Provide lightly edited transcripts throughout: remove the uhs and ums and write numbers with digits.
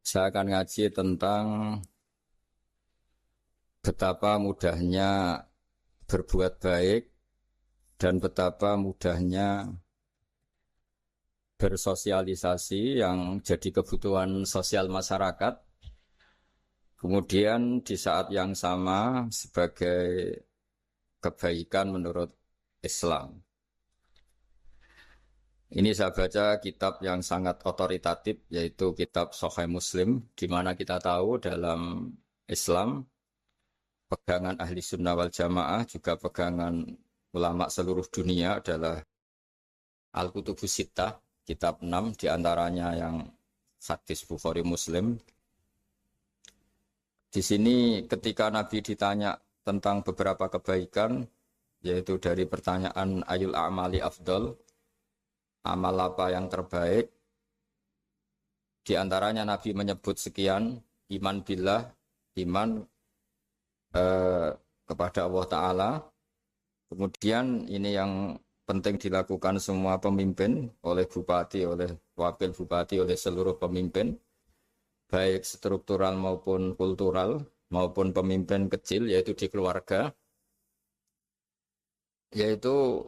Saya akan ngaji tentang betapa mudahnya berbuat baik dan betapa mudahnya bersosialisasi yang jadi kebutuhan sosial masyarakat. Kemudian di saat yang sama sebagai kebaikan menurut Islam. Ini saya baca kitab yang sangat otoritatif yaitu kitab Sahih Muslim, di mana kita tahu dalam Islam pegangan ahli sunnah wal jamaah juga pegangan ulama seluruh dunia adalah Al-Kutubus Sittah, kitab 6 diantaranya yang hadis Bukhari Muslim. Di sini ketika Nabi ditanya tentang beberapa kebaikan, yaitu dari pertanyaan ayul a'mali afdol, amal apa yang terbaik, diantaranya Nabi menyebut sekian, iman billah, iman kepada Allah Ta'ala. Kemudian ini yang penting dilakukan semua pemimpin, oleh bupati, oleh wakil bupati, oleh seluruh pemimpin, baik struktural maupun kultural, maupun pemimpin kecil, yaitu di keluarga. Yaitu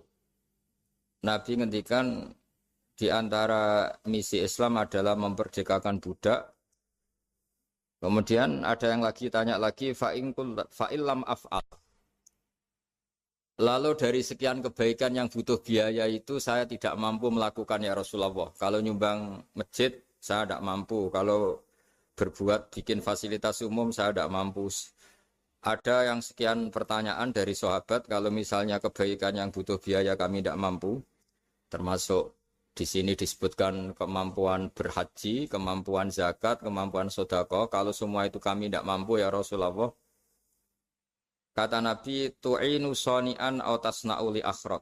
Nabi ngendikan di antara misi Islam adalah memperdekakan budak. Kemudian ada yang lagi tanya lagi, fa'illam af'al. Lalu dari sekian kebaikan yang butuh biaya itu saya tidak mampu melakukan ya Rasulullah. Kalau nyumbang masjid saya tidak mampu. Kalau berbuat bikin fasilitas umum saya tidak mampu. Ada yang sekian pertanyaan dari sahabat, kalau misalnya kebaikan yang butuh biaya kami tidak mampu. Termasuk di sini disebutkan kemampuan berhaji, kemampuan zakat, kemampuan sedekah. Kalau semua itu kami tidak mampu ya Rasulullah. Kata Nabi, tu'inu soni'an aw tasna'u li akhraq.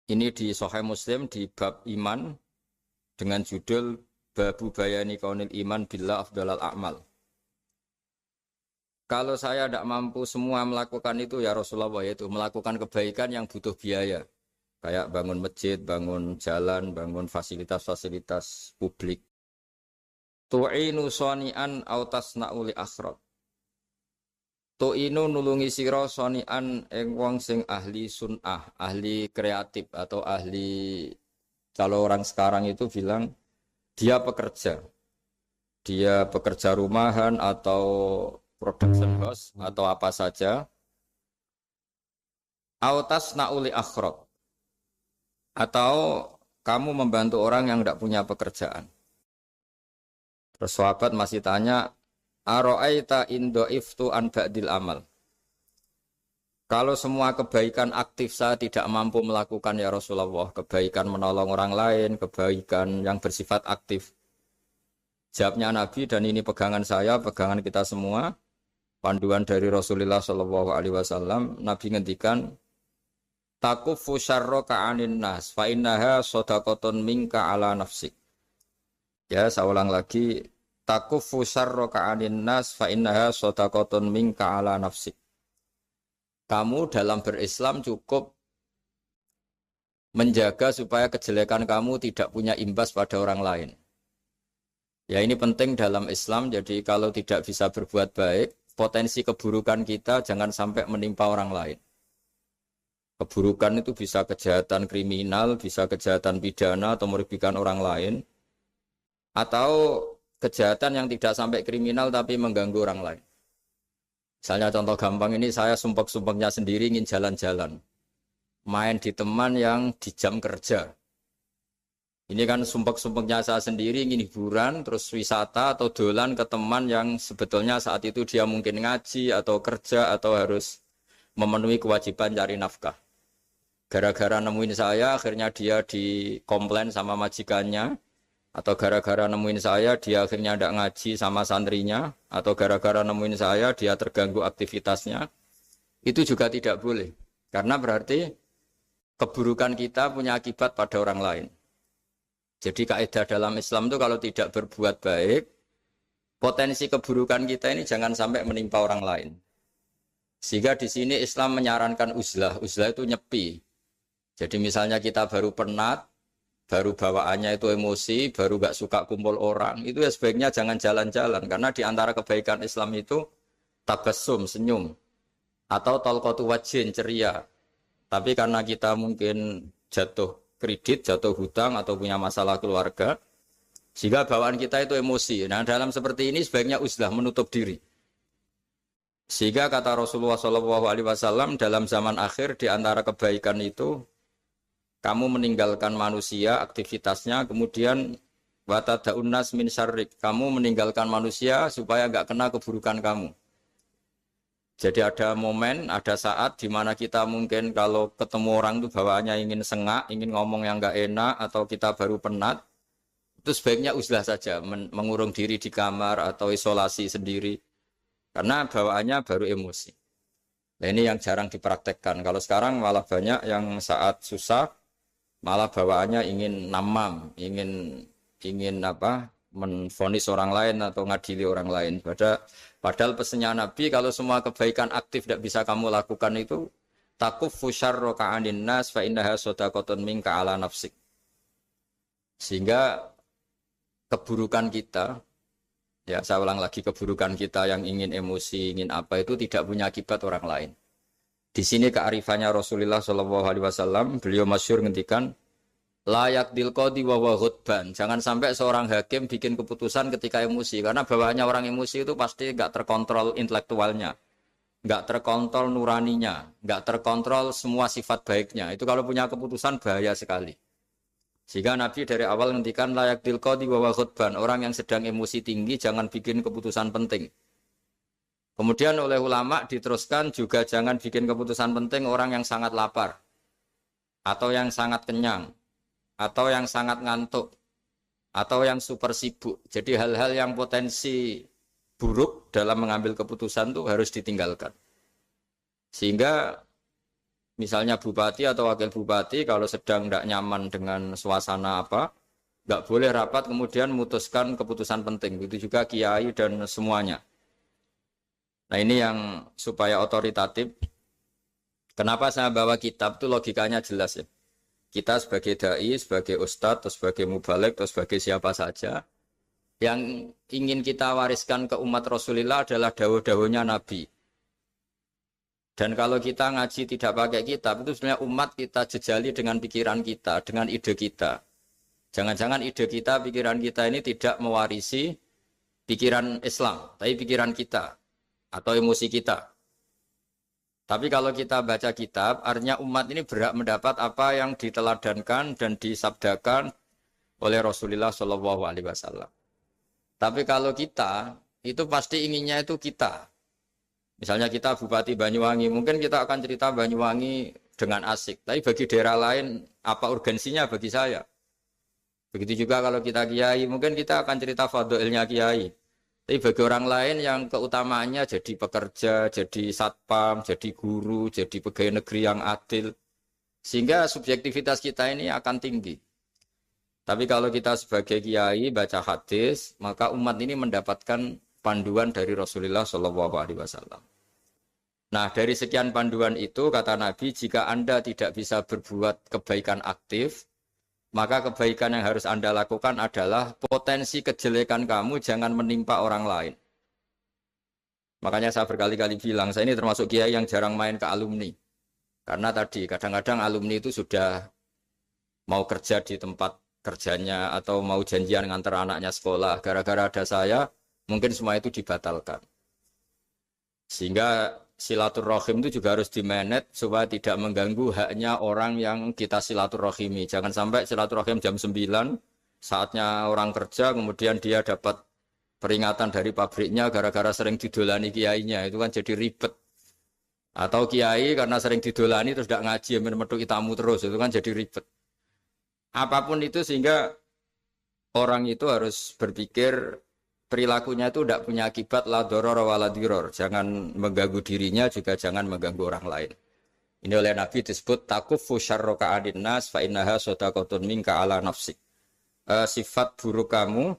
Ini di Sahih Muslim di bab iman dengan judul Babu Bayani Kaunil Iman Billah Afdalal A'mal. Kalau saya tidak mampu semua melakukan itu ya Rasulullah, yaitu melakukan kebaikan yang butuh biaya. Kayak bangun masjid, bangun jalan, bangun fasilitas-fasilitas publik. Tu'inu soni'an aw tasna'u li akhraq. Tu'inu nulungi sira soni'an ing wong sing ahli sun'ah, ahli kreatif atau ahli, kalau orang sekarang itu bilang dia pekerja. Dia pekerja rumahan atau production house atau apa saja. Autas na'uli akhraq. Atau kamu membantu orang yang tidak punya pekerjaan. Terus sahabat masih tanya, Aro'aita indo'iftu an ba'dil amal. Kalau semua kebaikan aktif saya tidak mampu melakukan ya Rasulullah, kebaikan menolong orang lain, kebaikan yang bersifat aktif. Jawabnya Nabi, dan ini pegangan saya, pegangan kita semua, panduan dari Rasulullah SAW, Nabi ngendikan, takufu syarro ka'anin nas, fa'innaha sodakotun minka ala nafsik. Ya, saya ulang lagi, takufu syarro ka'anin nas, fa'innaha sodakotun minka ala nafsik. Kamu dalam berislam cukup menjaga supaya kejelekan kamu tidak punya imbas pada orang lain. Ya, ini penting dalam Islam, jadi kalau tidak bisa berbuat baik, potensi keburukan kita jangan sampai menimpa orang lain. Keburukan itu bisa kejahatan kriminal, bisa kejahatan pidana atau merugikan orang lain, atau kejahatan yang tidak sampai kriminal tapi mengganggu orang lain. Misalnya contoh gampang ini, saya sumpek-sumpeknya sendiri ingin jalan-jalan, main di teman yang di jam kerja. Ini kan sumpek-sumpeknya saya sendiri ingin hiburan, terus wisata atau dolan ke teman yang sebetulnya saat itu dia mungkin ngaji atau kerja atau harus memenuhi kewajiban cari nafkah. Gara-gara nemuin saya, akhirnya dia dikomplain sama majikannya, atau gara-gara nemuin saya, dia akhirnya tidak ngaji sama santrinya, atau gara-gara nemuin saya, dia terganggu aktivitasnya. Itu juga tidak boleh, karena berarti keburukan kita punya akibat pada orang lain. Jadi kaidah dalam Islam itu kalau tidak berbuat baik, potensi keburukan kita ini jangan sampai menimpa orang lain. Sehingga di sini Islam menyarankan uzlah. Uzlah itu nyepi. Jadi misalnya kita baru penat, baru bawaannya itu emosi, baru gak suka kumpul orang, itu ya sebaiknya jangan jalan-jalan. Karena di antara kebaikan Islam itu tabassum, senyum. Atau talqatu wajhin, ceria. Tapi karena kita mungkin jatuh kredit, jatuh hutang, atau punya masalah keluarga, sehingga bawaan kita itu emosi. Nah dalam seperti ini sebaiknya uzlah, menutup diri. Sehingga kata Rasulullah SAW dalam zaman akhir di antara kebaikan itu, kamu meninggalkan manusia, aktivitasnya, kemudian watadaun nas min syarrik. Kamu meninggalkan manusia supaya nggak kena keburukan kamu. Jadi ada momen, ada saat di mana kita mungkin kalau ketemu orang itu bawaannya ingin sengak, ingin ngomong yang nggak enak, atau kita baru penat, itu sebaiknya uzlah saja, mengurung diri di kamar atau isolasi sendiri. Karena bawaannya baru emosi. Nah ini yang jarang dipraktekkan. Kalau sekarang malah banyak yang saat susah, malah bawaannya ingin namam, ingin menvonis orang lain atau ngadili orang lain. Padahal pesannya Nabi, kalau semua kebaikan aktif tidak bisa kamu lakukan itu, takuffu syarra ka'anin nas fa innaha shadaqatun minka ala nafsik. Sehingga keburukan kita, ya saya ulang lagi, keburukan kita yang ingin emosi, ingin apa itu tidak punya akibat orang lain. Di sini kearifannya Rasulullah SAW, beliau masyhur ngendikan, layak dilqadi wa ghadban. Jangan sampai seorang hakim bikin keputusan ketika emosi, karena bawaannya orang emosi itu pasti nggak terkontrol intelektualnya, nggak terkontrol nuraninya, nggak terkontrol semua sifat baiknya. Itu kalau punya keputusan bahaya sekali. Sehingga Nabi dari awal ngendikan layak dilqadi wa ghadban. Orang yang sedang emosi tinggi jangan bikin keputusan penting. Kemudian oleh ulama diteruskan juga jangan bikin keputusan penting orang yang sangat lapar, atau yang sangat kenyang, atau yang sangat ngantuk, atau yang super sibuk. Jadi hal-hal yang potensi buruk dalam mengambil keputusan itu harus ditinggalkan. Sehingga misalnya bupati atau wakil bupati kalau sedang tidak nyaman dengan suasana apa, nggak boleh rapat kemudian memutuskan keputusan penting. Begitu juga kiai dan semuanya. Nah ini yang supaya otoritatif. Kenapa saya bawa kitab itu logikanya jelas ya. Kita sebagai dai, sebagai ustadz, atau sebagai mubalek, atau sebagai siapa saja, yang ingin kita wariskan ke umat Rasulullah adalah dawuh-dawuhnya Nabi. Dan kalau kita ngaji tidak pakai kitab, itu sebenarnya umat kita jejali dengan pikiran kita, dengan ide kita. Jangan-jangan ide kita, pikiran kita ini tidak mewarisi pikiran Islam, tapi pikiran kita atau emosi kita. Tapi kalau kita baca kitab, artinya umat ini berhak mendapat apa yang diteladankan dan disabdakan oleh Rasulullah SAW. Tapi kalau kita, itu pasti inginnya itu kita. Misalnya kita Bupati Banyuwangi, mungkin kita akan cerita Banyuwangi dengan asik. Tapi bagi daerah lain, apa urgensinya bagi saya? Begitu juga kalau kita kiai, mungkin kita akan cerita fadhilnya kiai. Tapi bagi orang lain yang keutamaannya jadi pekerja, jadi satpam, jadi guru, jadi pegawai negeri yang adil. Sehingga subjektivitas kita ini akan tinggi. Tapi kalau kita sebagai kiai baca hadis, maka umat ini mendapatkan panduan dari Rasulullah SAW. Nah dari sekian panduan itu kata Nabi, jika Anda tidak bisa berbuat kebaikan aktif, maka kebaikan yang harus Anda lakukan adalah potensi kejelekan kamu jangan menimpa orang lain. Makanya saya berkali-kali bilang, saya ini termasuk kiai yang jarang main ke alumni. Karena tadi kadang-kadang alumni itu sudah mau kerja di tempat kerjanya atau mau janjian ngantar anaknya sekolah. Gara-gara ada saya, mungkin semua itu dibatalkan. Sehingga silaturahim itu juga harus dimanage supaya tidak mengganggu haknya orang yang kita silaturahimi. Jangan sampai silaturahim jam 9, saatnya orang kerja, kemudian dia dapat peringatan dari pabriknya gara-gara sering didolani kiainya. Itu kan jadi ribet. Atau kiai karena sering didolani terus tidak ngaji, metu tamu terus. Itu kan jadi ribet. Apapun itu sehingga orang itu harus berpikir perilakunya itu tidak punya akibat la doror wala diror. Jangan mengganggu dirinya, juga jangan mengganggu orang lain. Ini oleh Nabi disebut takuffu syarra ka'adin nas fa innaha shadaqatun minka ala nafsik. Sifat buruk kamu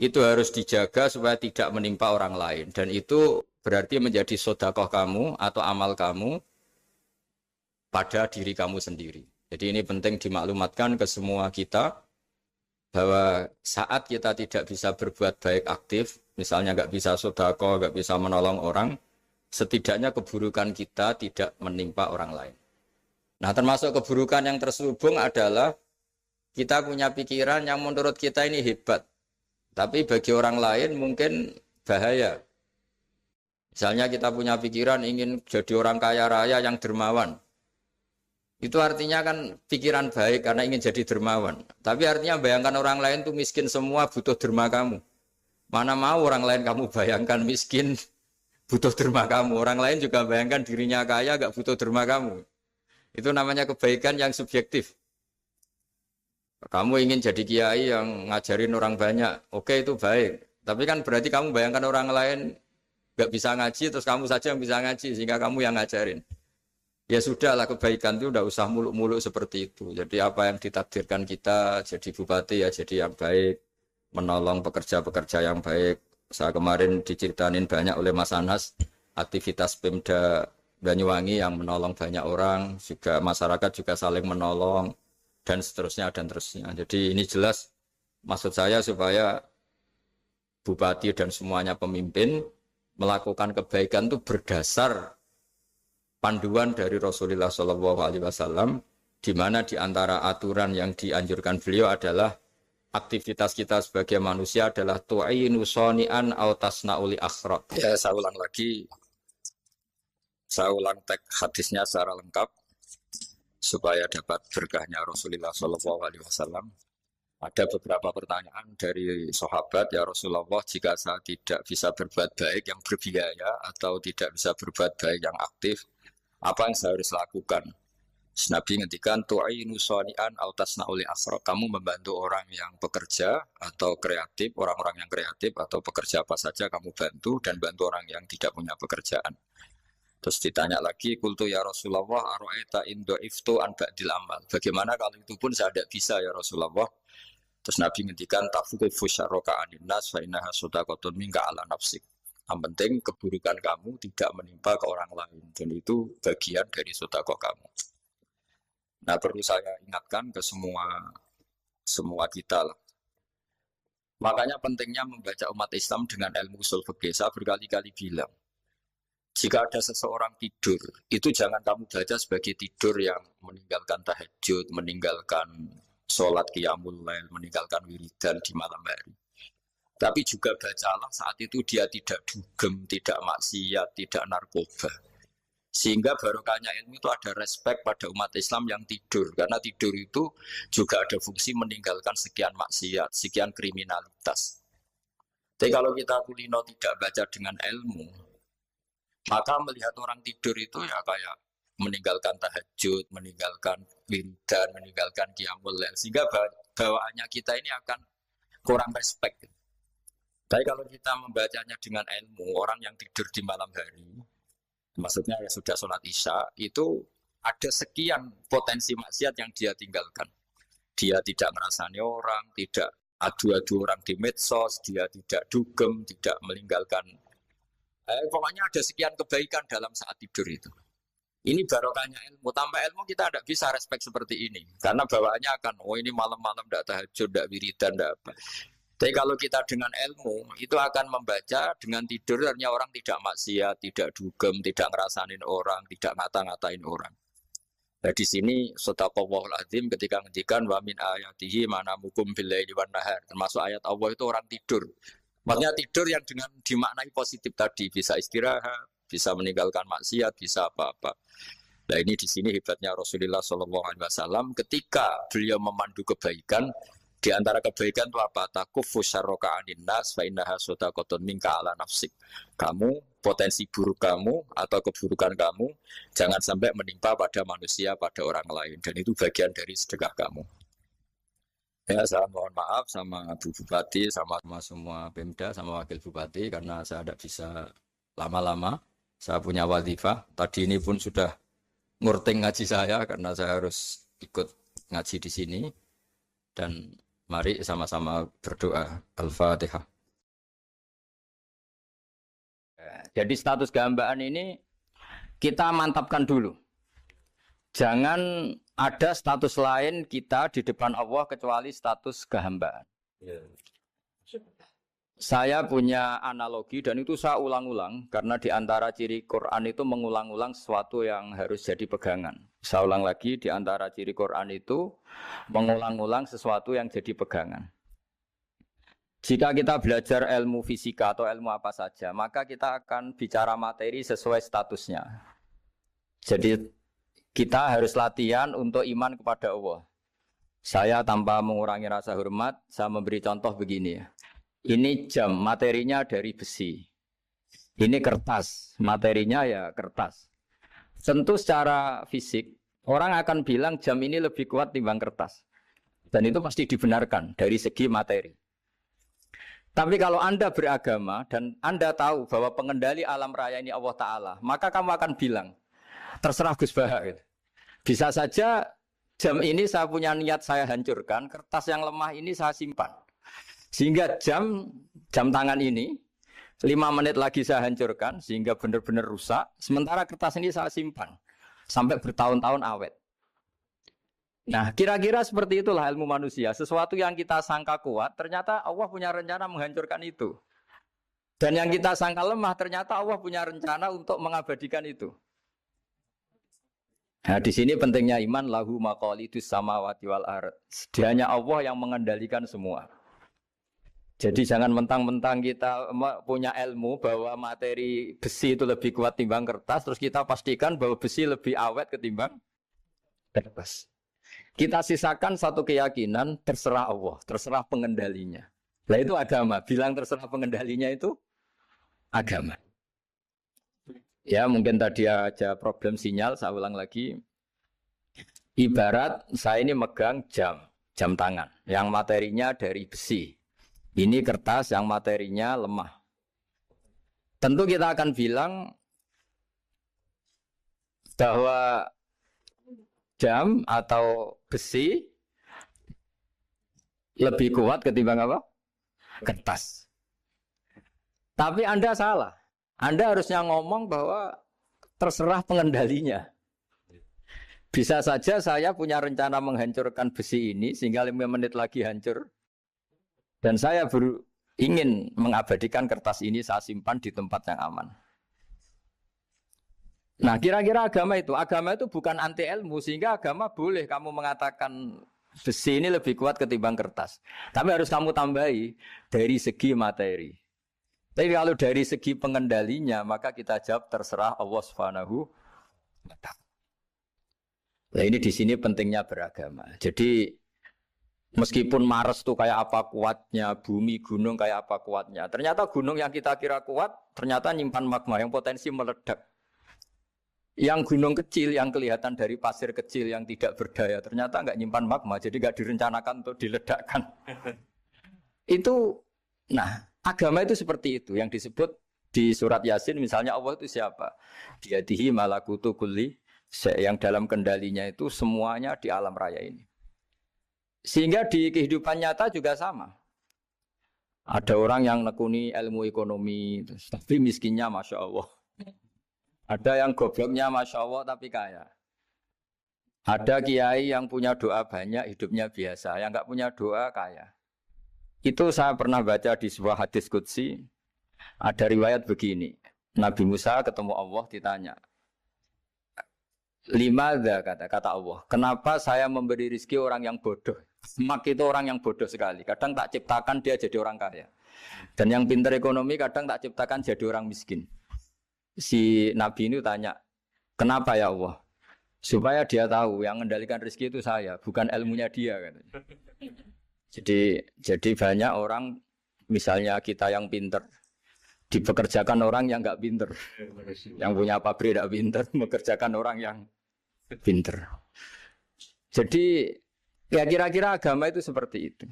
itu harus dijaga supaya tidak menimpa orang lain. Dan itu berarti menjadi sedekah kamu atau amal kamu pada diri kamu sendiri. Jadi ini penting dimaklumatkan ke semua kita bahwa saat kita tidak bisa berbuat baik aktif, misalnya nggak bisa sedekah, nggak bisa menolong orang, setidaknya keburukan kita tidak menimpa orang lain. Nah, termasuk keburukan yang terselubung adalah kita punya pikiran yang menurut kita ini hebat, tapi bagi orang lain mungkin bahaya. Misalnya kita punya pikiran ingin jadi orang kaya raya yang dermawan. Itu artinya kan pikiran baik karena ingin jadi dermawan. Tapi artinya bayangkan orang lain tuh miskin semua butuh derma kamu. Mana mau orang lain kamu bayangkan miskin butuh derma kamu. Orang lain juga bayangkan dirinya kaya gak butuh derma kamu. Itu namanya kebaikan yang subjektif. Kamu ingin jadi kiai yang ngajarin orang banyak. Oke, itu baik. Tapi kan berarti kamu bayangkan orang lain gak bisa ngaji terus kamu saja yang bisa ngaji sehingga kamu yang ngajarin. Ya sudahlah, kebaikan itu udah usah muluk-muluk seperti itu. Jadi apa yang ditakdirkan kita jadi bupati ya jadi yang baik, menolong pekerja-pekerja yang baik. Saya kemarin diceritain banyak oleh Mas Anas aktivitas Pemda Banyuwangi yang menolong banyak orang, juga masyarakat juga saling menolong dan seterusnya dan terusnya. Jadi ini jelas maksud saya supaya bupati dan semuanya pemimpin melakukan kebaikan itu berdasar panduan dari Rasulullah SAW, di mana di antara aturan yang dianjurkan beliau adalah aktivitas kita sebagai manusia adalah tu'inu soni'an au tasna'uli akhrat. Ya, saya ulang lagi. Saya ulang teks hadisnya secara lengkap supaya dapat berkahnya Rasulullah SAW. Ada beberapa pertanyaan dari sahabat, ya Rasulullah, jika saya tidak bisa berbuat baik yang berbiaya atau tidak bisa berbuat baik yang aktif, apa yang saya harus lakukan? Nabi ngendikan tu'inu shani'an aw tasna'u li asra. Kamu membantu orang yang bekerja atau kreatif, orang-orang yang kreatif atau pekerja apa saja kamu bantu dan bantu orang yang tidak punya pekerjaan. Terus ditanya lagi, qultu ya Rasulullah ara'aita in dha'iftu an ba'dil amal. Bagaimana kalau itu pun saya tidak bisa ya Rasulullah? Terus Nabi ngendikan tafuqifu syarraka anin nas fa innaha shadaqatun minka ala nafsik. Yang penting keburukan kamu tidak menimpa ke orang lain dan itu bagian dari sedekah kamu. Nah, perlu saya ingatkan ke semua kita lah. Makanya pentingnya membaca umat Islam dengan ilmu usul fikih. Saya berkali-kali bilang, jika ada seseorang tidur, itu jangan kamu baca sebagai tidur yang meninggalkan tahajud, meninggalkan sholat qiyamul lail, meninggalkan wiridan di malam hari. Tapi juga bacalah saat itu dia tidak dugem, tidak maksiat, tidak narkoba. Sehingga barokahnya ilmu itu ada respek pada umat Islam yang tidur. Karena tidur itu juga ada fungsi meninggalkan sekian maksiat, sekian kriminalitas. Tapi kalau kita kulino tidak baca dengan ilmu, maka melihat orang tidur itu ya kayak meninggalkan tahajud, meninggalkan wiridan, meninggalkan qiyamul lail. Sehingga bawaannya kita ini akan kurang respek. Tapi kalau kita membacanya dengan ilmu, orang yang tidur di malam hari, maksudnya ya sudah sholat isya, itu ada sekian potensi maksiat yang dia tinggalkan. Dia tidak merasani orang, tidak adu-adu orang di medsos, dia tidak dugem, tidak meninggalkan. Pokoknya ada sekian kebaikan dalam saat tidur itu. Ini barokahnya ilmu. Tanpa ilmu kita tidak bisa respek seperti ini. Karena bawaannya akan, oh ini malam-malam tidak tahajud, tidak wiridan, tidak apa. Tapi kalau kita dengan ilmu, itu akan membaca dengan tidur, artinya orang tidak maksiat, tidak dugem, tidak ngerasanin orang, tidak ngata-ngatain orang. Nah di sini Sadaqallahul Azim ketika ngendikan wa min ayatihi manamukum billaili wan nahar. Termasuk ayat Allah itu orang tidur. Maksudnya tidur yang dengan dimaknai positif tadi, bisa istirahat, bisa meninggalkan maksiat, bisa apa-apa. Nah ini di sini hebatnya Rasulullah SAW ketika beliau memandu kebaikan. Di antara kebaikan itu apa? Takufu syarroka anin nas fa innaha shadaqatun minka ala nafsik. Kamu, potensi buruk kamu atau keburukan kamu jangan sampai menimpa pada manusia, pada orang lain. Dan itu bagian dari sedekah kamu. Ya, saya mohon maaf sama Bu Bupati, sama semua Pemda, sama Wakil Bupati karena saya tidak bisa lama-lama. Saya punya wadifah. Tadi ini pun sudah ngurting ngaji saya karena saya harus ikut ngaji di sini. Dan mari sama-sama berdoa. Al-Fatihah. Jadi status gambaan ini kita mantapkan dulu. Jangan ada status lain kita di depan Allah kecuali status kehambaan. Saya punya analogi dan itu saya ulang-ulang karena di antara ciri Quran itu mengulang-ulang sesuatu yang harus jadi pegangan. Saya ulang lagi, di antara ciri Quran itu mengulang-ulang sesuatu yang jadi pegangan. Jika kita belajar ilmu fisika atau ilmu apa saja, maka kita akan bicara materi sesuai statusnya. Jadi kita harus latihan untuk iman kepada Allah. Saya tanpa mengurangi rasa hormat, saya memberi contoh begini ya. Ini jam, materinya dari besi. Ini kertas, materinya ya kertas. Tentu secara fisik, orang akan bilang jam ini lebih kuat timbang kertas. Dan itu pasti dibenarkan dari segi materi. Tapi kalau Anda beragama dan Anda tahu bahwa pengendali alam raya ini Allah Ta'ala, maka kamu akan bilang, terserah Gus Baha. Gitu. Bisa saja jam ini saya punya niat saya hancurkan, kertas yang lemah ini saya simpan. Sehingga jam tangan ini 5 menit lagi saya hancurkan sehingga benar-benar rusak. Sementara kertas ini saya simpan sampai bertahun-tahun awet. Nah, kira-kira seperti itulah ilmu manusia. Sesuatu yang kita sangka kuat, ternyata Allah punya rencana menghancurkan itu. Dan yang kita sangka lemah, ternyata Allah punya rencana untuk mengabadikan itu. Nah, di sini pentingnya iman lahu maqalidus samawati wal ardh. Hanya Allah yang mengendalikan semua. Jadi jangan mentang-mentang kita punya ilmu bahwa materi besi itu lebih kuat timbang kertas, terus kita pastikan bahwa besi lebih awet ketimbang kertas. Kita sisakan satu keyakinan, terserah Allah, terserah pengendalinya. Nah itu agama, bilang terserah pengendalinya itu agama. Ya mungkin tadi aja problem sinyal, saya ulang lagi. Ibarat saya ini megang jam tangan, yang materinya dari besi. Ini kertas yang materinya lemah. Tentu kita akan bilang bahwa jam atau besi lebih kuat ketimbang apa? Kertas. Tapi Anda salah. Anda harusnya ngomong bahwa terserah pengendalinya. Bisa saja saya punya rencana menghancurkan besi ini sehingga 5 menit lagi hancur. Dan saya ingin mengabadikan kertas ini saya simpan di tempat yang aman. Nah kira-kira agama itu bukan anti ilmu. Sehingga agama boleh kamu mengatakan besi ini lebih kuat ketimbang kertas. Tapi harus kamu tambahi dari segi materi. Tapi kalau dari segi pengendalinya maka kita jawab terserah Allah Subhanahu wa ta'ala. Nah ini di sini pentingnya beragama. Jadi meskipun Mars itu kayak apa kuatnya, bumi, gunung kayak apa kuatnya. Ternyata gunung yang kita kira kuat, ternyata nyimpan magma yang potensi meledak. Yang gunung kecil, yang kelihatan dari pasir kecil yang tidak berdaya, ternyata nggak nyimpan magma, jadi nggak direncanakan untuk diledakkan. Itu, nah agama itu seperti itu, yang disebut di surat Yasin misalnya Allah itu siapa? Biyadihi malakutu kulli, yang dalam kendalinya itu semuanya di alam raya ini. Sehingga di kehidupan nyata juga sama. Ada orang yang nekuni ilmu ekonomi, tapi miskinnya Masya Allah. Ada yang gobloknya Masya Allah tapi kaya. Ada kiai yang punya doa banyak, hidupnya biasa. Yang nggak punya doa kaya. Itu saya pernah baca di sebuah hadis qudsi. Ada riwayat begini. Nabi Musa ketemu Allah ditanya. Limadza kata Allah. Kenapa saya memberi rezeki orang yang bodoh? Mak itu orang yang bodoh sekali. Kadang tak ciptakan dia jadi orang kaya. Dan yang pintar ekonomi kadang tak ciptakan jadi orang miskin. Si Nabi ini tanya, kenapa ya Allah? Supaya dia tahu yang mengendalikan rezeki itu saya, bukan ilmunya dia. Jadi banyak orang, misalnya kita yang pintar, dipekerjakan orang yang nggak pintar. Yang punya pabrik tidak pintar, mengerjakan orang yang pintar. Jadi ya kira-kira agama itu seperti itu.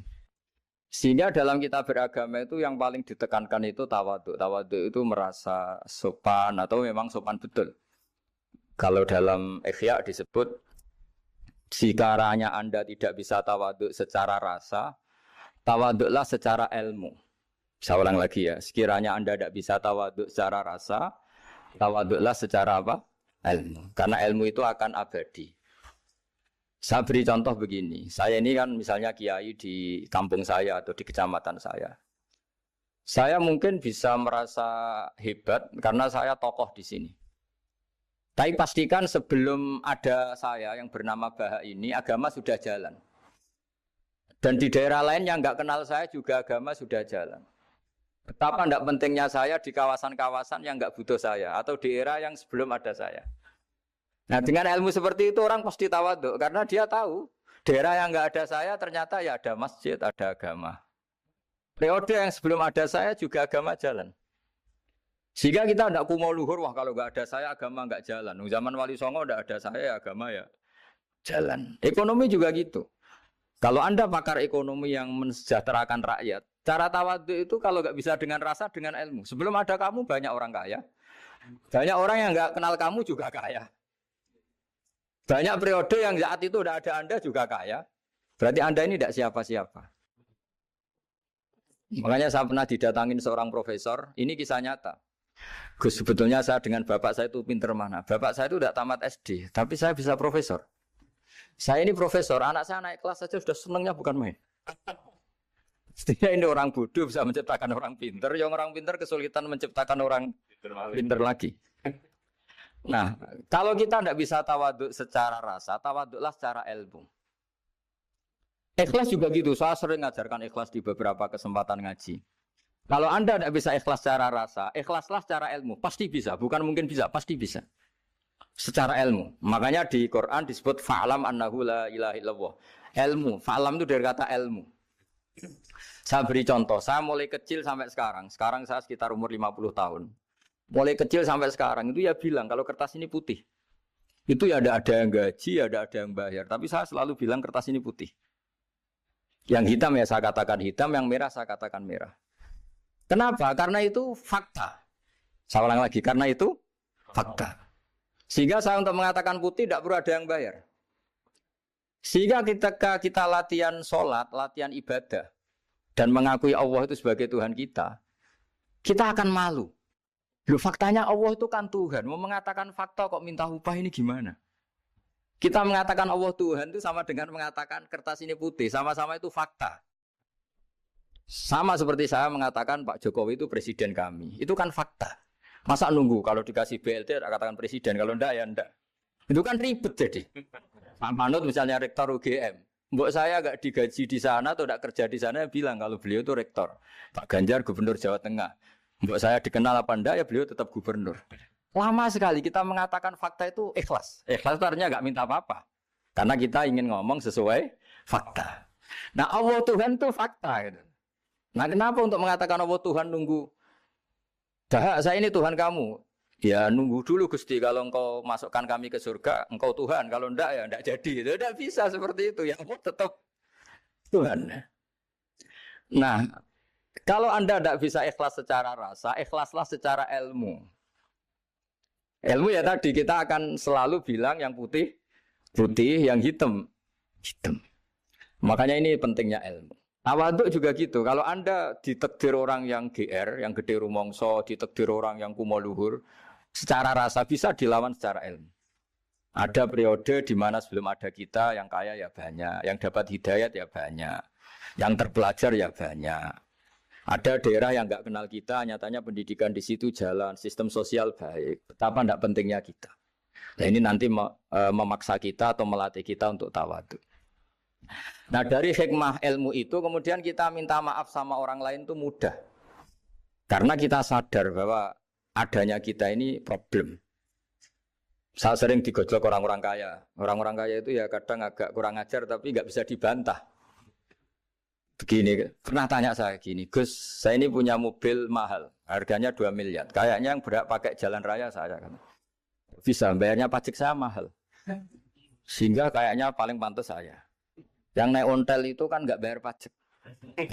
Sehingga dalam kita beragama itu yang paling ditekankan itu tawadhu. Tawadhu itu merasa sopan atau memang sopan betul. Kalau dalam Ihya disebut sekiranya Anda tidak bisa tawadhu secara rasa, tawadhulah secara ilmu. Saya ulang lagi ya, sekiranya Anda tidak bisa tawadhu secara rasa, tawadhulah secara apa? Ilmu. Karena ilmu itu akan abadi. Saya beri contoh begini. Saya ini kan misalnya kiai di kampung saya atau di kecamatan saya. Saya mungkin bisa merasa hebat karena saya tokoh di sini. Tapi pastikan sebelum ada saya yang bernama Baha ini, agama sudah jalan. Dan di daerah lain yang nggak kenal saya juga agama sudah jalan. Betapa tidak pentingnya saya di kawasan-kawasan yang nggak butuh saya atau di era yang sebelum ada saya. Nah dengan ilmu seperti itu orang pasti tawaduk karena dia tahu daerah yang nggak ada saya ternyata ya ada masjid, ada agama. Periode yang sebelum ada saya juga agama jalan. Sehingga kita tidak kumo luhur, wah kalau nggak ada saya agama nggak jalan. Zaman Wali Songo nggak ada saya agama ya jalan. Ekonomi juga gitu. Kalau Anda pakar ekonomi yang mensejahterakan rakyat, cara tawaduk itu kalau nggak bisa dengan rasa, dengan ilmu. Sebelum ada kamu banyak orang kaya. Banyak orang yang nggak kenal kamu juga kaya. Banyak periode yang saat itu udah ada Anda juga kaya. Berarti Anda ini tidak siapa-siapa. Makanya saya pernah didatangin seorang profesor. Ini kisah nyata. Gus, sebetulnya saya dengan bapak saya itu pinter mana. Bapak saya itu tidak tamat SD. Tapi saya bisa profesor. Saya ini profesor. Anak saya naik kelas saja sudah senangnya bukan main. Setidaknya ini orang bodoh bisa menciptakan orang pinter. Yang orang pinter kesulitan menciptakan orang pinter lagi. Nah, kalau kita tidak bisa tawaduk secara rasa, tawaduklah secara ilmu. Ikhlas juga gitu, saya sering ngajarkan ikhlas di beberapa kesempatan ngaji. Kalau Anda tidak bisa ikhlas secara rasa, ikhlaslah secara ilmu. Pasti bisa, bukan mungkin bisa, pasti bisa. Secara ilmu. Makanya di Quran disebut fa'lam annahu la ilaha illallah. Ilmu, fa'lam itu dari kata ilmu. Saya beri contoh, saya mulai kecil sampai sekarang. Sekarang saya sekitar umur 50 tahun. Mulai kecil sampai sekarang itu ya bilang kalau kertas ini putih. Itu ya ada yang gaji, ada yang bayar. Tapi saya selalu bilang kertas ini putih. Yang hitam ya saya katakan hitam, yang merah saya katakan merah. Kenapa? Karena itu fakta. Saya ulang lagi, karena itu fakta. Sehingga saya untuk mengatakan putih tidak perlu ada yang bayar. Sehingga ketika kita latihan sholat, latihan ibadah, dan mengakui Allah itu sebagai Tuhan kita akan malu. Loh, faktanya Allah itu kan Tuhan. Mau mengatakan fakta kok minta upah ini gimana? Kita mengatakan Allah Tuhan itu sama dengan mengatakan kertas ini putih. Sama-sama itu fakta. Sama seperti saya mengatakan Pak Jokowi itu presiden kami. Itu kan fakta. Masa nunggu kalau dikasih BLT katakan presiden. Kalau enggak ya enggak. Itu kan ribet jadi. Pak Manut misalnya rektor UGM. Mbok saya enggak digaji di sana atau enggak kerja di sana bilang kalau beliau itu rektor. Pak Ganjar gubernur Jawa Tengah. Mbok saya dikenal apa enggak ya beliau tetap gubernur. Lama sekali kita mengatakan fakta itu ikhlas. Ikhlas itu artinya enggak minta apa-apa. Karena kita ingin ngomong sesuai fakta. Nah Allah Tuhan itu fakta. Gitu. Nah kenapa untuk mengatakan Allah Tuhan nunggu? Dah saya ini Tuhan kamu. Ya nunggu dulu Gusti. Kalau engkau masukkan kami ke surga, engkau Tuhan. Kalau enggak ya enggak jadi. Tidak bisa seperti itu. Ya Allah tetap Tuhan. Nah kalau Anda tidak bisa ikhlas secara rasa, ikhlaslah secara ilmu. Ilmu ya tadi kita akan selalu bilang yang putih, putih, yang hitam, hitam. Makanya ini pentingnya ilmu. Tawaduk juga gitu. Kalau Anda ditakdir orang yang GR, yang gede rumongso, ditakdir orang yang kumo luhur, secara rasa bisa dilawan secara ilmu. Ada periode di mana sebelum ada kita yang kaya ya banyak, yang dapat hidayat ya banyak, yang terpelajar ya banyak. Ada daerah yang nggak kenal kita, nyatanya pendidikan di situ jalan, sistem sosial baik. Betapa tidak pentingnya kita. Nah ini nanti memaksa kita atau melatih kita untuk tawaduk. Nah dari hikmah ilmu itu kemudian kita minta maaf sama orang lain itu mudah. Karena kita sadar bahwa adanya kita ini problem. Saya sering digojlok orang-orang kaya. Orang-orang kaya itu ya kadang agak kurang ajar tapi nggak bisa dibantah. Begini, pernah tanya saya gini, Gus, saya ini punya mobil mahal, harganya 2 miliar. Kayaknya yang berak pakai jalan raya saya kan. Bisa, bayarnya pajak saya mahal. Sehingga kayaknya paling pantas saya. Yang naik ontel itu kan nggak bayar pajak.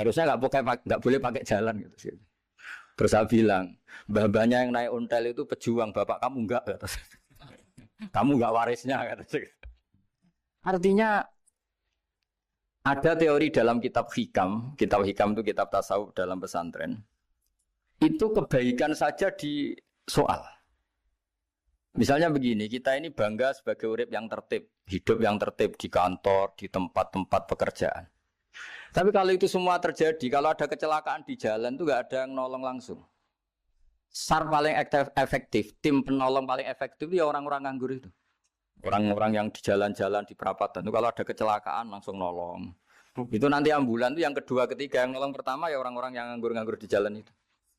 Harusnya nggak boleh pakai jalan gitu. Terus saya bilang, mbah-mbahnya yang naik ontel itu pejuang, bapak kamu enggak. Kamu enggak warisnya. Artinya ada teori dalam kitab hikam itu kitab tasawuf dalam pesantren. Itu kebaikan saja di soal. Misalnya begini, kita ini bangga sebagai urip yang tertib, hidup yang tertib di kantor, di tempat-tempat pekerjaan. Tapi kalau itu semua terjadi, kalau ada kecelakaan di jalan itu nggak ada yang nolong langsung. SAR paling efektif, tim penolong paling efektif itu ya orang-orang nganggur itu. Orang-orang yang di jalan-jalan di perapatan itu kalau ada kecelakaan langsung nolong. Itu nanti ambulan itu yang kedua, ketiga yang nolong pertama ya orang-orang yang nganggur-nganggur di jalan itu.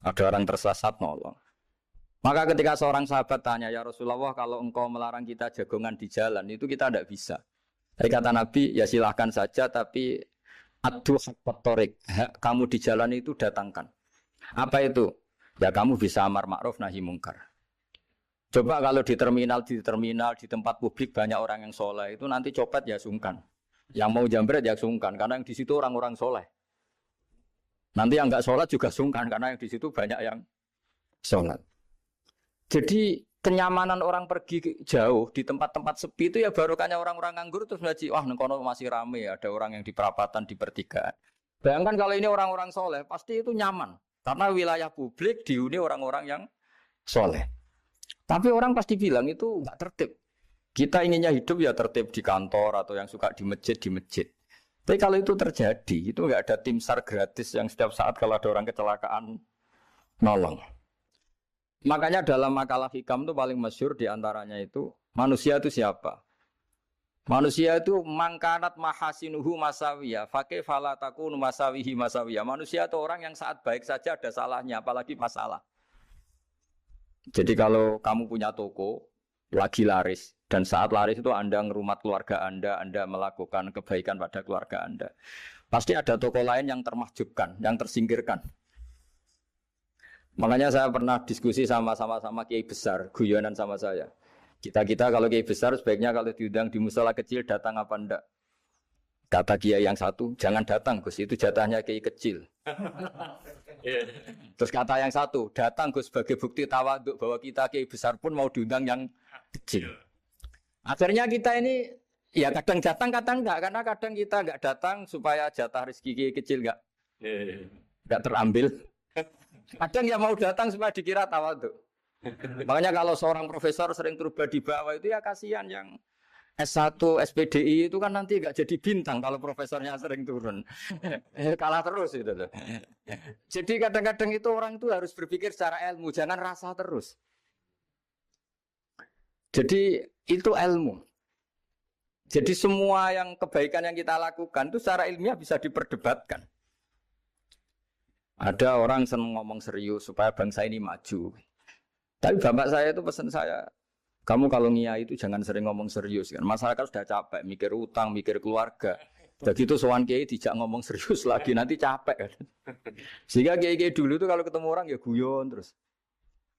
Ada orang tersesat nolong. Maka ketika seorang sahabat tanya, ya Rasulullah kalau engkau melarang kita jagongan di jalan itu kita tidak bisa. Tapi kata Nabi, ya silahkan saja tapi adu haqqat thoriq, kamu di jalan itu datangkan. Apa itu? Ya kamu bisa amar ma'ruf nahi mungkar. Coba kalau di terminal, di tempat publik banyak orang yang soleh itu nanti copet ya sungkan. Yang mau jambret ya sungkan karena yang di situ orang-orang soleh. Nanti yang enggak sholat juga sungkan karena yang di situ banyak yang sholat. Jadi kenyamanan orang pergi jauh di tempat-tempat sepi itu ya barokahnya orang-orang nganggur terus ngaji, wah nengkono masih rame ada orang yang di perapatan di pertigaan. Bayangkan kalau ini orang-orang soleh pasti itu nyaman karena wilayah publik dihuni orang-orang yang soleh. Tapi orang pasti bilang itu nggak tertib. Kita inginnya hidup ya tertib di kantor atau yang suka di masjid di masjid. Tapi kalau itu terjadi itu nggak ada tim SAR gratis yang setiap saat kalau ada orang kecelakaan nolong. Makanya dalam makalah hikam itu paling masyhur diantaranya itu manusia itu siapa? Manusia itu mangkanat mahasinuhu masawiya, fakih falataku masawihi masawiya. Manusia itu orang yang saat baik saja ada salahnya, apalagi masalah. Jadi kalau kamu punya toko lagi laris dan saat laris itu Anda ngerumat keluarga Anda melakukan kebaikan pada keluarga Anda, pasti ada toko lain yang termahjubkan, yang tersingkirkan. Makanya saya pernah diskusi sama kiai besar, guyonan sama saya. Kita kalau kiai besar sebaiknya kalau diundang di musola kecil datang apa enggak? Kata kiai yang satu, jangan datang Gus, itu jatahnya kiai kecil. Terus kata yang satu, datang Gus sebagai bukti tawaduk bahwa kita kiai besar pun mau diundang yang kecil. Akhirnya kita ini ya kadang datang kadang enggak, karena kadang kita enggak datang supaya jatah rezeki kiai kecil enggak terambil. Kadang ya mau datang supaya dikira tawaduk. Makanya kalau seorang profesor sering turba di bawah itu ya kasihan yang S1, SPDI itu kan nanti enggak jadi bintang kalau profesornya sering turun. Kalah terus itu loh. Jadi kadang-kadang itu orang itu harus berpikir secara ilmu, jangan rasa terus. Jadi itu ilmu. Jadi semua yang kebaikan yang kita lakukan itu secara ilmiah bisa diperdebatkan. Ada orang senang ngomong serius supaya bangsa ini maju. Tapi bapak saya itu pesan saya, kamu kalau ngiyai itu jangan sering ngomong serius kan. Masyarakat sudah capek mikir utang, mikir keluarga. Begitu sowan kiai dijak ngomong serius lagi nanti capek kan. Sehingga kiai dulu itu kalau ketemu orang ya guyon terus.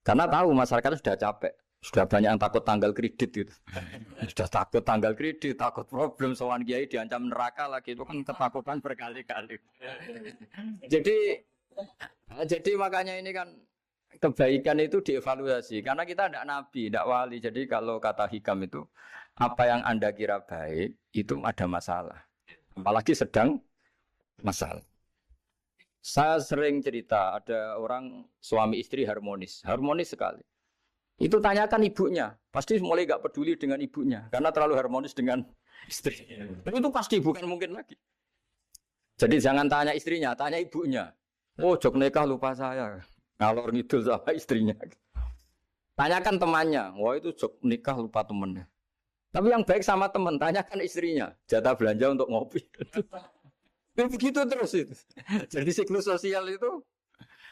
Karena tahu masyarakat sudah capek. Sudah banyak yang takut tanggal kredit gitu. Sudah takut tanggal kredit, takut problem sowan kiai diancam neraka lagi itu kan ketakutan berkali-kali. Jadi makanya ini kan kebaikan itu dievaluasi karena kita tidak nabi, tidak wali. Jadi kalau kata hikam itu apa yang Anda kira baik itu ada masalah. Apalagi sedang masalah. Saya sering cerita ada orang suami istri harmonis sekali. Itu tanyakan ibunya, pasti mulai gak peduli dengan ibunya karena terlalu harmonis dengan istri. Tapi itu pasti bukan mungkin lagi. Jadi jangan tanya istrinya, tanya ibunya. Oh, jok nikah lupa saya. Ngalor ngidul sama istrinya. Tanyakan temannya. Wah, itu jok nikah lupa temennya. Tapi yang baik sama teman, tanyakan istrinya. Jatah belanja untuk ngopi. Begitu terus itu. Jadi siklus sosial itu.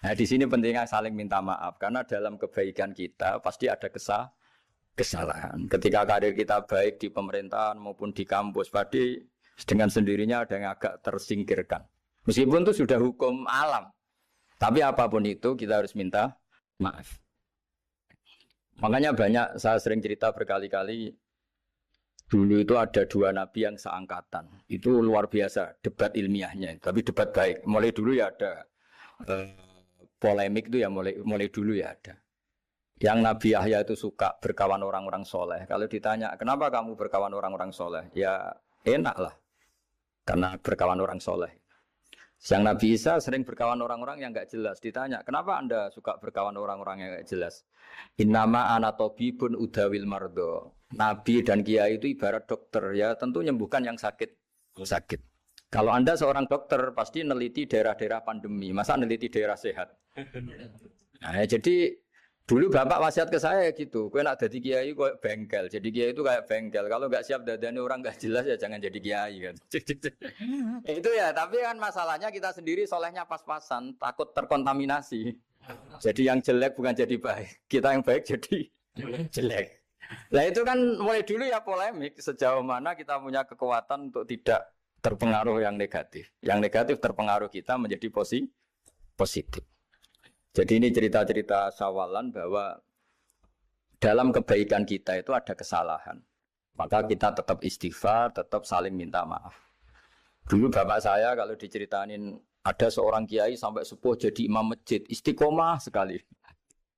Nah, di sini pentingnya saling minta maaf karena dalam kebaikan kita pasti ada kesalahan. Ketika karir kita baik di pemerintahan maupun di kampus, pasti dengan sendirinya ada yang agak tersingkirkan. Meskipun itu sudah hukum alam. Tapi apapun itu kita harus minta maaf. Makanya banyak, saya sering cerita berkali-kali, dulu itu ada dua nabi yang seangkatan. Itu luar biasa debat ilmiahnya. Tapi debat baik. Mulai dulu ya ada polemik itu ya mulai dulu ya ada. Yang Nabi Yahya itu suka berkawan orang-orang soleh. Kalau ditanya, kenapa kamu berkawan orang-orang soleh? Ya enak lah. Karena berkawan orang soleh. Yang Nabi Isa sering berkawan orang-orang yang nggak jelas. Ditanya, kenapa Anda suka berkawan orang-orang yang nggak jelas? Innama ana tabibun udawil mardo. Nabi dan kiai itu ibarat dokter, ya tentu menyembuhkan yang sakit. Sakit. Kalau Anda seorang dokter, pasti neliti daerah-daerah pandemi. Masa neliti daerah sehat? Nah, jadi dulu bapak wasiat ke saya gitu, kowe nak jadi kiai kok bengkel. Jadi kiai itu kayak bengkel. Kalau nggak siap dadani orang nggak jelas ya jangan jadi kiai kan. Itu ya, tapi kan masalahnya kita sendiri solehnya pas-pasan, takut terkontaminasi. Jadi yang jelek bukan jadi baik, kita yang baik jadi jelek. Nah itu kan mulai dulu ya polemik sejauh mana kita punya kekuatan untuk tidak terpengaruh yang negatif. Yang negatif terpengaruh kita menjadi positif. Jadi ini cerita-cerita sawalan bahwa dalam kebaikan kita itu ada kesalahan. Maka kita tetap istighfar, tetap saling minta maaf. Dulu bapak saya kalau diceritain ada seorang kiai sampai sepuh jadi imam masjid, istiqomah sekali.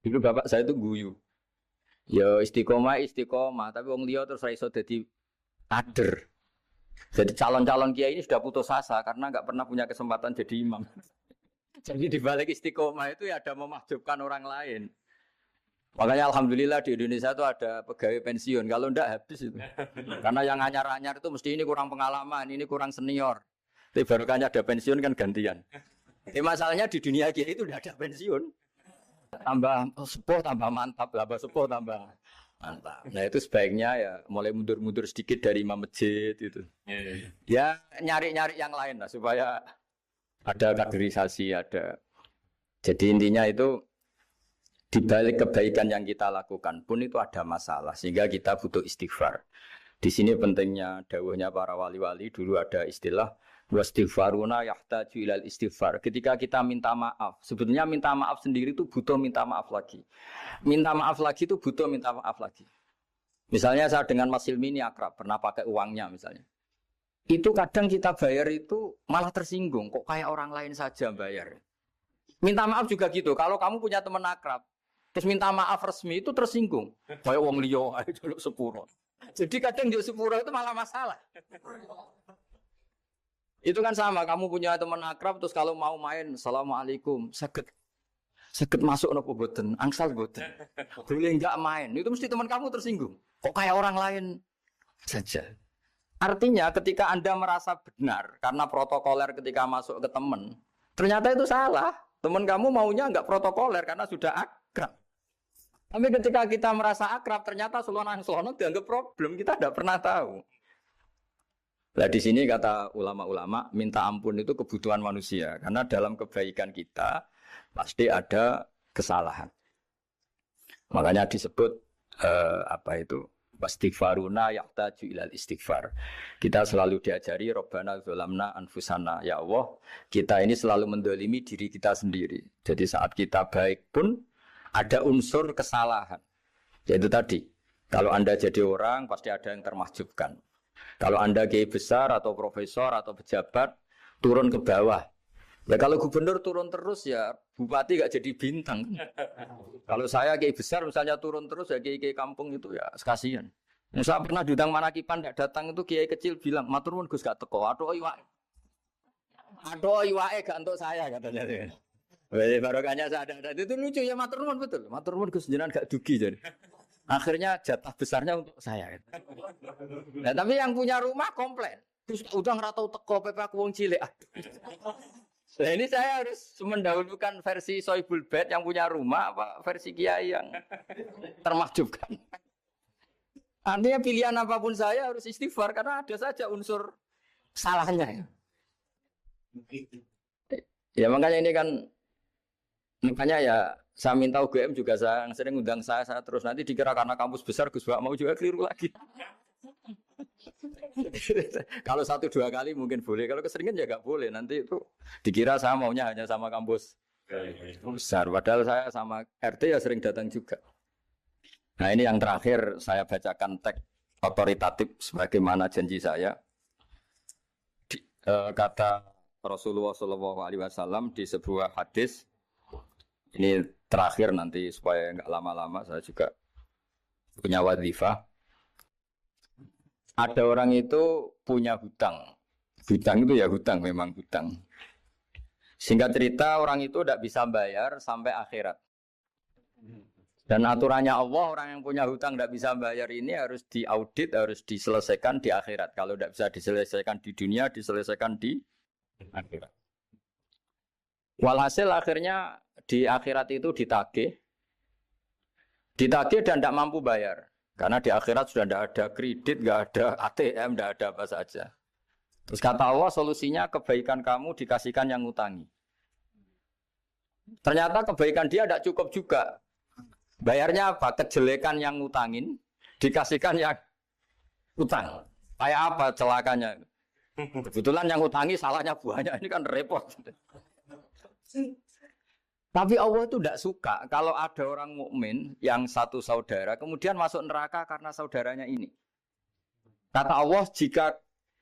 Dulu bapak saya itu guyu. Ya istiqomah, tapi wong liya terus ra iso dadi kader. Jadi calon-calon kiai ini sudah putus asa karena nggak pernah punya kesempatan jadi imam. Jadi di balik istiqomah itu ya ada memahjubkan orang lain. Makanya alhamdulillah di Indonesia itu ada pegawai pensiun. Kalau enggak habis itu. Karena yang anyar-anyar itu mesti ini kurang pengalaman, ini kurang senior. Tapi baru kan ada pensiun kan gantian. Masalahnya di dunia kiai itu udah ada pensiun. Tambah sepuh tambah mantap, tambah sepuh tambah mantap. Nah itu sebaiknya ya mulai mundur-mundur sedikit dari imam masjid itu. Ya nyari-nyari yang lain lah supaya ada kaderisasi, ada. Jadi intinya itu di balik kebaikan yang kita lakukan pun itu ada masalah sehingga kita butuh istighfar. Di sini pentingnya dawuhnya para wali-wali dulu ada istilah wastighfaruna yahtaju ilal istighfar. Ketika kita minta maaf, sebetulnya minta maaf sendiri itu butuh minta maaf lagi. Minta maaf lagi itu butuh minta maaf lagi. Misalnya saya dengan Mas Hilmi ini akrab, pernah pakai uangnya misalnya. Itu kadang kita bayar itu malah tersinggung. Kok kayak orang lain saja bayar. Minta maaf juga gitu. Kalau kamu punya teman akrab, terus minta maaf resmi itu tersinggung. Kayak wong liya ae jaluk sepuro. Jadi kadang jaluk sepuro itu malah masalah. Itu kan sama. Kamu punya teman akrab, terus kalau mau main, assalamualaikum, saged masuk nopo boten, angsal boten. Boleh enggak main. Itu mesti teman kamu tersinggung. Kok kayak orang lain saja. Artinya ketika Anda merasa benar karena protokoler ketika masuk ke teman, ternyata itu salah. Teman kamu maunya enggak protokoler karena sudah akrab. Tapi ketika kita merasa akrab, ternyata selonang-selonang dianggap problem. Kita tidak pernah tahu. Nah di sini kata ulama-ulama, minta ampun itu kebutuhan manusia. Karena dalam kebaikan kita pasti ada kesalahan. Makanya disebut wastighfaruna yahtaju ilal istighfar. Kita selalu diajari Rabbana dzalamna anfusana. Ya Allah, kita ini selalu mendolimi diri kita sendiri. Jadi saat kita baik pun ada unsur kesalahan. Yaitu tadi, kalau Anda jadi orang pasti ada yang termahjubkan. Kalau Anda kiai besar atau profesor atau pejabat turun ke bawah. Ya kalau gubernur turun terus ya bupati gak jadi bintang. Kalau saya kiai besar misalnya turun terus ya kiai kampung itu ya kasihan. Saya pernah diundang Manakipan tidak datang itu kiai kecil bilang matur nuwun Gus gak teko. Aduh iwake gak untuk saya katanya. Barokahnya saya ada. Itu lucu ya matur nuwun betul. Matur nuwun Gus jenengan gak dugi jadi. Akhirnya jatah besarnya untuk saya. Nah, tapi yang punya rumah komplain. Gus udah ora tau teko PP aku wong cilik. Nah ini saya harus mendahulukan versi Sohibul Bait yang punya rumah apa versi Kiai yang termahjubkan. Artinya pilihan apapun saya harus istighfar karena ada saja unsur salahnya. Ya makanya ini kan makanya ya saya minta UGM juga saya sering undang saya terus nanti dikira karena kampus besar Gus Bak mau juga keliru lagi. Kalau 1-2 kali mungkin boleh, kalau keseringan ya nggak boleh. Nanti itu dikira saya maunya hanya sama kampus besar, padahal saya sama RT ya sering datang juga. Nah ini yang terakhir saya bacakan teks otoritatif sebagaimana janji saya. Kata Rasulullah SAW di sebuah hadis. Ini terakhir nanti supaya nggak lama-lama saya juga punya wadhifah. Ada orang itu punya hutang. Hutang itu ya hutang, memang hutang. Singkat cerita orang itu tidak bisa bayar sampai akhirat. Dan aturannya Allah, orang yang punya hutang tidak bisa bayar ini harus diaudit, harus diselesaikan di akhirat. Kalau tidak bisa diselesaikan di dunia, diselesaikan di akhirat. Walhasil akhirnya di akhirat itu ditagih dan tidak mampu bayar. Karena di akhirat sudah tidak ada kredit, tidak ada ATM, tidak ada apa saja. Terus kata Allah, solusinya kebaikan kamu dikasihkan yang ngutangi. Ternyata kebaikan dia tidak cukup juga. Bayarnya apa? Kejelekan yang ngutangin dikasihkan yang utang. Kayak apa celakanya? Kebetulan yang ngutangi salahnya banyak, ini kan repot. Tapi Allah itu tidak suka kalau ada orang mukmin yang satu saudara kemudian masuk neraka karena saudaranya ini. Kata Allah, jika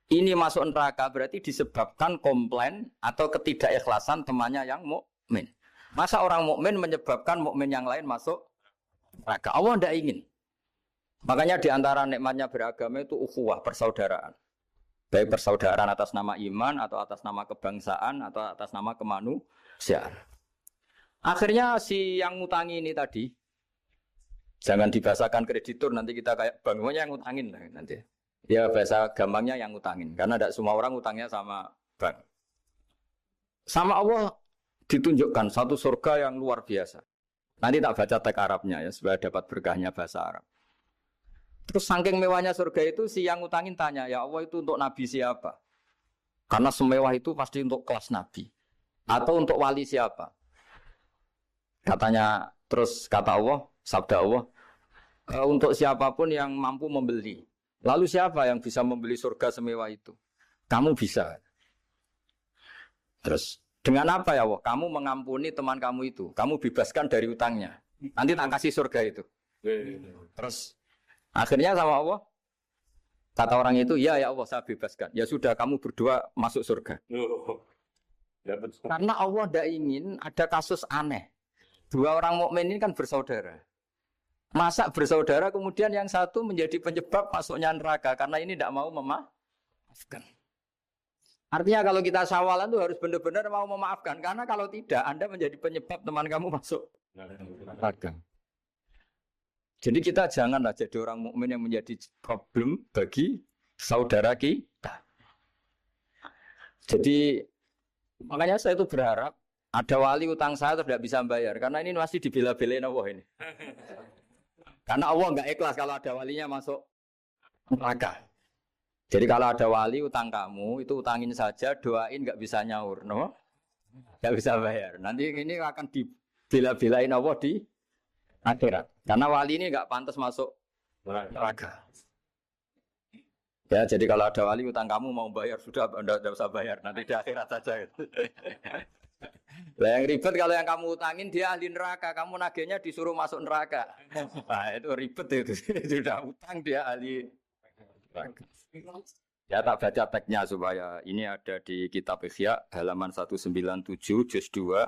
ini masuk neraka berarti disebabkan komplain atau ketidakikhlasan temannya yang mukmin. Masa orang mukmin menyebabkan mukmin yang lain masuk neraka? Allah tidak ingin. Makanya di antara nikmatnya beragama itu ukhuwah, persaudaraan. Baik persaudaraan atas nama iman atau atas nama kebangsaan atau atas nama kemanusiaan. Akhirnya si yang ngutangi ini tadi, jangan dibahasakan kreditur, nanti kita kayak bank, yang ngutangin lah nanti. Ya bahasa gampangnya yang ngutangin, karena tidak semua orang ngutangnya sama bank. Sama Allah ditunjukkan satu surga yang luar biasa. Nanti tak baca teks Arabnya ya, supaya dapat berkahnya bahasa Arab. Terus saking mewahnya surga itu, si yang ngutangin tanya, ya Allah itu untuk nabi siapa? Karena semewah itu pasti untuk kelas nabi. Atau untuk wali siapa? Katanya, terus kata Allah, sabda Allah, untuk siapapun yang mampu membeli. Lalu siapa yang bisa membeli surga semewah itu? Kamu bisa. Terus, dengan apa ya Allah? Kamu mengampuni teman kamu itu. Kamu bebaskan dari utangnya. Nanti tak kasih surga itu. Terus, akhirnya sama Allah, kata orang itu, ya Allah saya bebaskan. Ya sudah, kamu berdua masuk surga. Karena Allah tidak ingin ada kasus aneh. Dua orang mukmin ini kan bersaudara. Masa bersaudara kemudian yang satu menjadi penyebab masuknya neraka karena ini tidak mau memaafkan. Artinya kalau kita sawalan itu harus benar-benar mau memaafkan, karena kalau tidak Anda menjadi penyebab teman kamu masuk neraka. Jadi kita janganlah jadi orang mukmin yang menjadi problem bagi saudara kita. Jadi makanya saya itu berharap ada wali utang saya terus tidak bisa bayar, karena ini masih dibela-belain Allah ini. Karena Allah nggak ikhlas kalau ada walinya masuk neraka. Jadi kalau ada wali utang kamu, itu utangin saja, doain nggak bisa nyaur, no? Nggak bisa bayar. Nanti ini akan dibela-belain Allah di akhirat. Karena wali ini nggak pantas masuk neraka. Ya, jadi kalau ada wali utang kamu mau bayar, sudah Anda tidak usah bayar, nanti di akhirat saja. Lah yang ribet kalau yang kamu utangin dia ahli neraka, kamu nagihnya disuruh masuk neraka. Nah, itu ribet itu. Sudah utang dia ahli neraka. Ya tak baca teksnya supaya ini ada di kitab Ihya halaman 197 juz 2.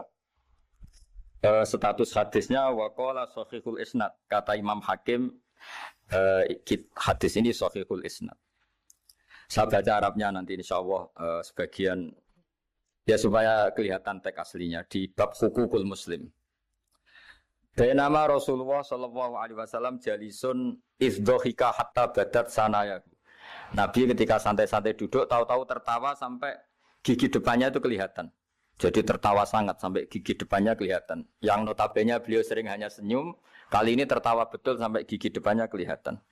Status hadisnya waqala shahihul isnad. Kata Imam Hakim hadis ini shahihul isnad. Saya baca Arabnya nanti insyaallah sebagian ya supaya kelihatan teks aslinya di bab hukukul muslim. Bainama Rasulullah sallallahu alaihi wasallam jalisun izdhika hatta badat sanaya. Nabi ketika santai-santai duduk tahu-tahu tertawa sampai gigi depannya itu kelihatan. Jadi tertawa sangat sampai gigi depannya kelihatan. Yang notabene beliau sering hanya senyum, kali ini tertawa betul sampai gigi depannya kelihatan.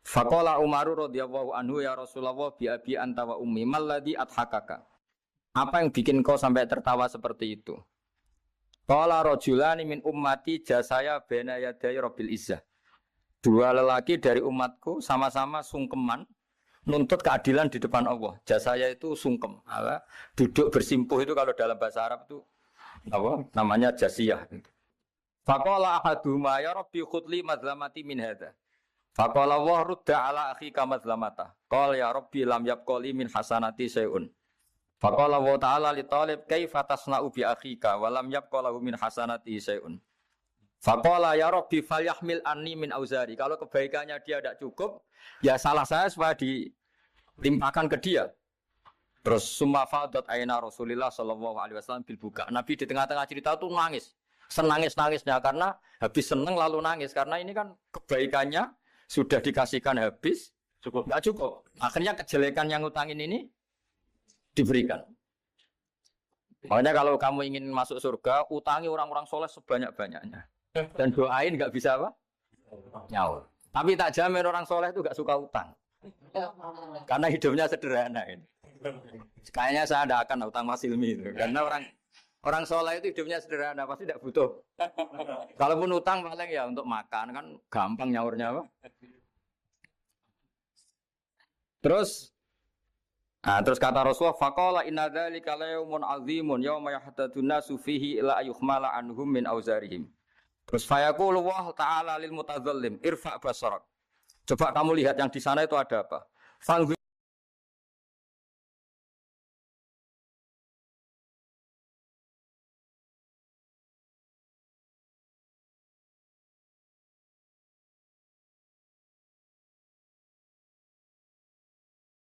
Faqala Umaru radhiyallahu anhu ya Rasulullah bi abi anta wa ummi mal ladzi adhakaka. Apa yang bikin kau sampai tertawa seperti itu? Qala rajulani min ummati jasaya baina yaday rabbil izzah. Dua lelaki dari umatku sama-sama sungkeman nuntut keadilan di depan Allah. Jasaya itu sungkem, duduk bersimpuh itu kalau dalam bahasa Arab itu apa? Namanya jasiyah. Faqala ahaduhuma ya rabbi khudli madlamati min hadza. Faqala wa rudda ala akhika madlamata. Qala ya rabbi lam yabqali min hasanati syai'un. Faqala wa ta'ala li talib kaifa tasna'u bi akhika wa lam yabqa lahu min hasanati syai'un. Faqala ya rabbi falyahmil anni min auzari. Kalau kebaikannya dia tidak cukup, ya salah saya supaya dilimpahkan ke dia. Terus summa fadat aina Rasulillah sallallahu alaihi wasallam bil buka. Nabi di tengah-tengah cerita tuh nangis. Senangis-nangisnya karena habis seneng lalu nangis karena ini kan kebaikannya sudah dikasihkan habis cukup enggak cukup. Akhirnya kejelekan yang utangin ini diberikan. Makanya kalau kamu ingin masuk surga, utangi orang-orang soleh sebanyak-banyaknya. Dan doain nggak bisa apa? Nyaur. Tapi tak jamin orang soleh itu nggak suka utang. Karena hidupnya sederhana ini. Kayaknya saya tidak akan utang Mas Ilmi itu. Karena orang soleh itu hidupnya sederhana, pasti tidak butuh. Kalaupun utang paling ya untuk makan, kan gampang nyaurnya apa? Terus kata Rasulullah, faqala inna dzalika la yaumun azimun yauma yahtadun nasu fihi ila ayuhmala anhum min auzarihim. Terus fayaqulu Allah ta'ala lil mutadzallim irfa basarak. Coba kamu lihat yang di sana itu ada apa?